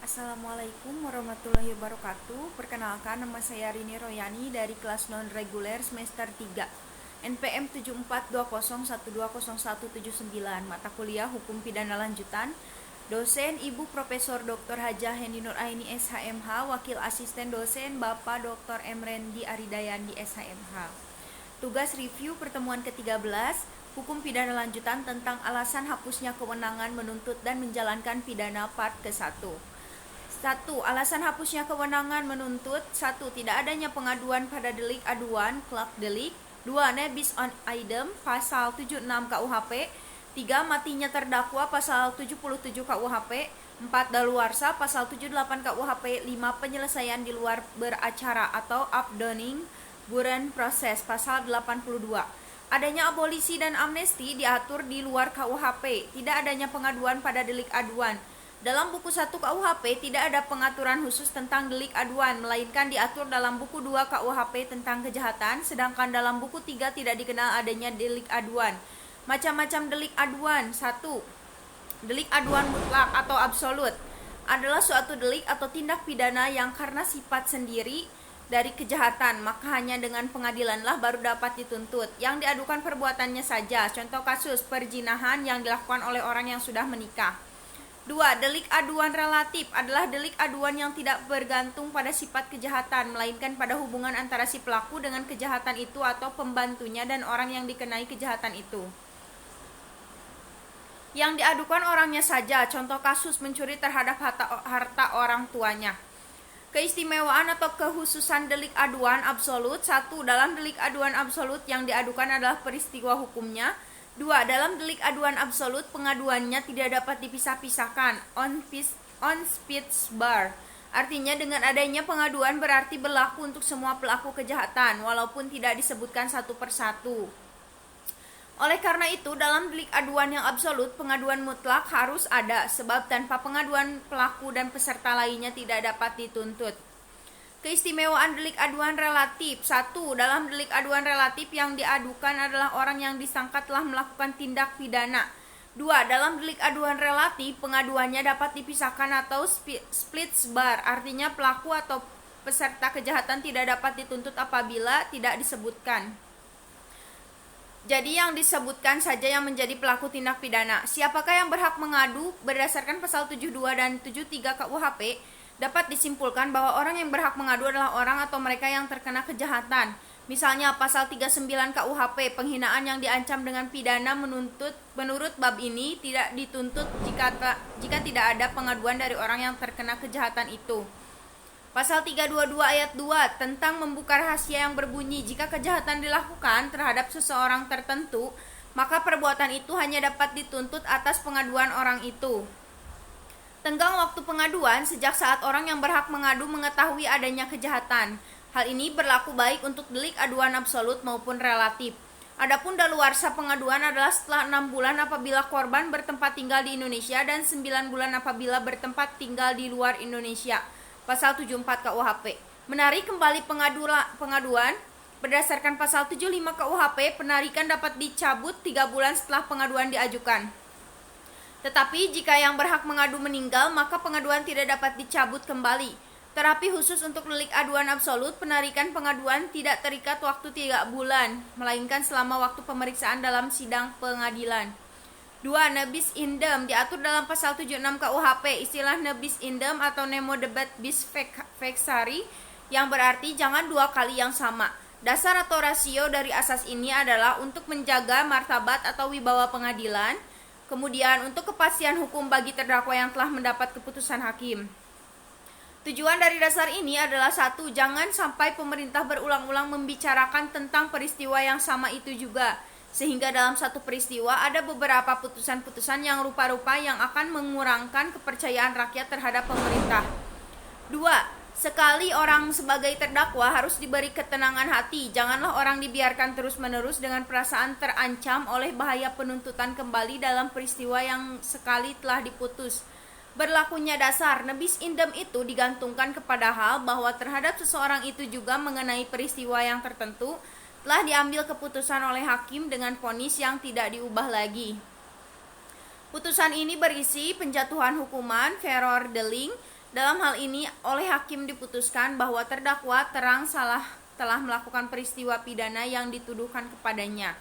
Assalamualaikum warahmatullahi wabarakatuh. Perkenalkan, nama saya Rini Royani dari kelas non-reguler semester 3 NPM 7420120179, mata kuliah Hukum Pidana Lanjutan. Dosen Ibu Profesor Dr. Hajah Hendi Nur Aini SHMH, Wakil Asisten Dosen Bapak Dr. Emrendi Aridayandi SHMH. Tugas review pertemuan ke-13, Hukum Pidana Lanjutan tentang alasan hapusnya kewenangan menuntut dan menjalankan pidana part ke-1. 1. Alasan hapusnya kewenangan menuntut. 1. Tidak adanya pengaduan pada delik aduan, clerk delik. 2. Nebis on idem, pasal 76 KUHP. 3. Matinya terdakwa, pasal 77 KUHP. 4. Daluarsa, pasal 78 KUHP. 5. Penyelesaian di luar beracara atau updowning buren proses, pasal 82. Adanya abolisi dan amnesti diatur di luar KUHP. Tidak adanya pengaduan pada delik aduan. Dalam buku 1 KUHP tidak ada pengaturan khusus tentang delik aduan, melainkan diatur dalam buku 2 KUHP tentang kejahatan, sedangkan dalam buku 3 tidak dikenal adanya delik aduan. Macam-macam delik aduan. 1. Delik aduan mutlak atau absolut adalah suatu delik atau tindak pidana yang karena sifat sendiri dari kejahatan, maka hanya dengan pengadilanlah baru dapat dituntut. Yang diadukan perbuatannya saja. Contoh kasus perzinahan yang dilakukan oleh orang yang sudah menikah. 2. Delik aduan relatif adalah delik aduan yang tidak bergantung pada sifat kejahatan, melainkan pada hubungan antara si pelaku dengan kejahatan itu atau pembantunya dan orang yang dikenai kejahatan itu. Yang diadukan orangnya saja, contoh kasus mencuri terhadap harta orang tuanya. Keistimewaan atau kekhususan delik aduan absolut. 1. Dalam delik aduan absolut yang diadukan adalah peristiwa hukumnya. 2. Dalam delik aduan absolut, pengaduannya tidak dapat dipisah-pisahkan, on speech bar. Artinya dengan adanya pengaduan berarti berlaku untuk semua pelaku kejahatan, walaupun tidak disebutkan satu persatu. Oleh karena itu, dalam delik aduan yang absolut, pengaduan mutlak harus ada, sebab tanpa pengaduan pelaku dan peserta lainnya tidak dapat dituntut. Keistimewaan delik aduan relatif. 1. Dalam delik aduan relatif yang diadukan adalah orang yang disangka telah melakukan tindak pidana. 2. Dalam delik aduan relatif, pengaduannya dapat dipisahkan atau split bar, artinya pelaku atau peserta kejahatan tidak dapat dituntut apabila tidak disebutkan. Jadi yang disebutkan saja yang menjadi pelaku tindak pidana. Siapakah yang berhak mengadu? Berdasarkan pasal 72 dan 73 KUHP, dapat disimpulkan bahwa orang yang berhak mengadu adalah orang atau mereka yang terkena kejahatan. Misalnya pasal 39 KUHP, penghinaan yang diancam dengan pidana menurut bab ini tidak dituntut jika tidak ada pengaduan dari orang yang terkena kejahatan itu. Pasal 322 ayat 2 tentang membuka rahasia yang berbunyi, jika kejahatan dilakukan terhadap seseorang tertentu, maka perbuatan itu hanya dapat dituntut atas pengaduan orang itu. Tenggang waktu pengaduan sejak saat orang yang berhak mengadu mengetahui adanya kejahatan. Hal ini berlaku baik untuk delik aduan absolut maupun relatif. Adapun daluarsa pengaduan adalah setelah 6 bulan apabila korban bertempat tinggal di Indonesia dan 9 bulan apabila bertempat tinggal di luar Indonesia. Pasal 74 KUHP. Menarik kembali pengaduan. Berdasarkan pasal 75 KUHP, penarikan dapat dicabut 3 bulan setelah pengaduan diajukan. Tetapi jika yang berhak mengadu meninggal, maka pengaduan tidak dapat dicabut kembali. Terapi khusus untuk delik aduan absolut, penarikan pengaduan tidak terikat waktu 3 bulan, melainkan selama waktu pemeriksaan dalam sidang pengadilan. 2. Nebis indem diatur dalam pasal 76 KUHP. Istilah nebis indem atau nemo debat bis vexari yang berarti jangan 2 kali yang sama. Dasar atau rasio dari asas ini adalah untuk menjaga martabat atau wibawa pengadilan. Kemudian untuk kepastian hukum bagi terdakwa yang telah mendapat keputusan hakim. Tujuan dari dasar ini adalah 1. Jangan sampai pemerintah berulang-ulang membicarakan tentang peristiwa yang sama itu juga, sehingga dalam satu peristiwa ada beberapa putusan-putusan yang rupa-rupa yang akan mengurangkan kepercayaan rakyat terhadap pemerintah. 2. Sekali orang sebagai terdakwa harus diberi ketenangan hati. Janganlah orang dibiarkan terus-menerus dengan perasaan terancam oleh bahaya penuntutan kembali dalam peristiwa yang sekali telah diputus. Berlakunya dasar nebis indem itu digantungkan kepada hal bahwa terhadap seseorang itu juga mengenai peristiwa yang tertentu telah diambil keputusan oleh hakim dengan vonis yang tidak diubah lagi. Putusan ini berisi penjatuhan hukuman, veror deling, Dalam hal ini, oleh hakim diputuskan bahwa terdakwa terang salah telah melakukan peristiwa pidana yang dituduhkan kepadanya.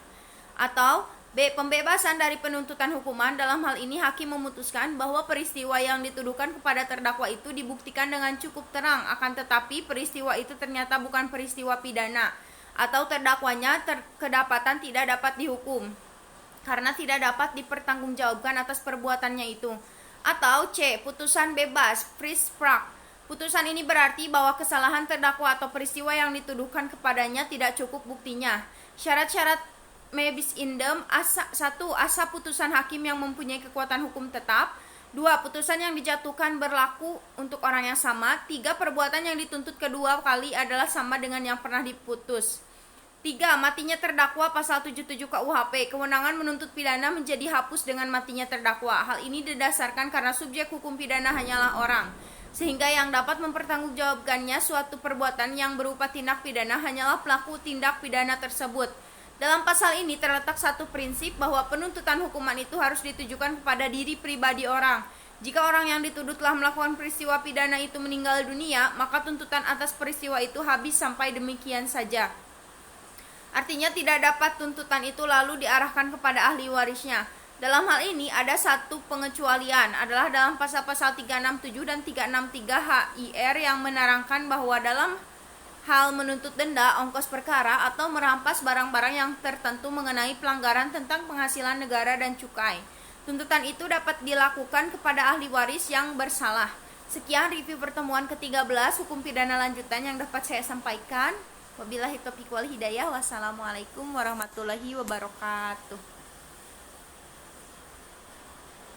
Atau B. Pembebasan dari penuntutan hukuman. Dalam hal ini hakim memutuskan bahwa peristiwa yang dituduhkan kepada terdakwa itu dibuktikan dengan cukup terang, akan tetapi peristiwa itu ternyata bukan peristiwa pidana, atau terdakwanya kedapatan tidak dapat dihukum karena tidak dapat dipertanggungjawabkan atas perbuatannya itu. Atau C. Putusan bebas, frisprach. Putusan ini berarti bahwa kesalahan terdakwa atau peristiwa yang dituduhkan kepadanya tidak cukup buktinya. Syarat-syarat mebis indem: 1. Asa putusan hakim yang mempunyai kekuatan hukum tetap. 2. Putusan yang dijatuhkan berlaku untuk orang yang sama. 3. Perbuatan yang dituntut kedua kali adalah sama dengan yang pernah diputus. 3. Matinya terdakwa. Pasal 77 KUHP. Kewenangan menuntut pidana menjadi hapus dengan matinya terdakwa. Hal ini didasarkan karena subjek hukum pidana hanyalah orang, sehingga yang dapat mempertanggungjawabkannya suatu perbuatan yang berupa tindak pidana hanyalah pelaku tindak pidana tersebut. Dalam pasal ini terletak satu prinsip bahwa penuntutan hukuman itu harus ditujukan kepada diri pribadi orang. Jika orang yang dituduh telah melakukan peristiwa pidana itu meninggal dunia, maka tuntutan atas peristiwa itu habis sampai demikian saja. Artinya tidak dapat tuntutan itu lalu diarahkan kepada ahli warisnya. Dalam hal ini ada satu pengecualian, adalah dalam pasal-pasal 367 dan 363 HIR yang menerangkan bahwa dalam hal menuntut denda, ongkos perkara, atau merampas barang-barang yang tertentu mengenai pelanggaran tentang penghasilan negara dan cukai, tuntutan itu dapat dilakukan kepada ahli waris yang bersalah. Sekian review pertemuan ke-13 hukum pidana lanjutan yang dapat saya sampaikan. Wabillahi taufiq wal hidayah. Wassalamualaikum warahmatullahi wabarakatuh.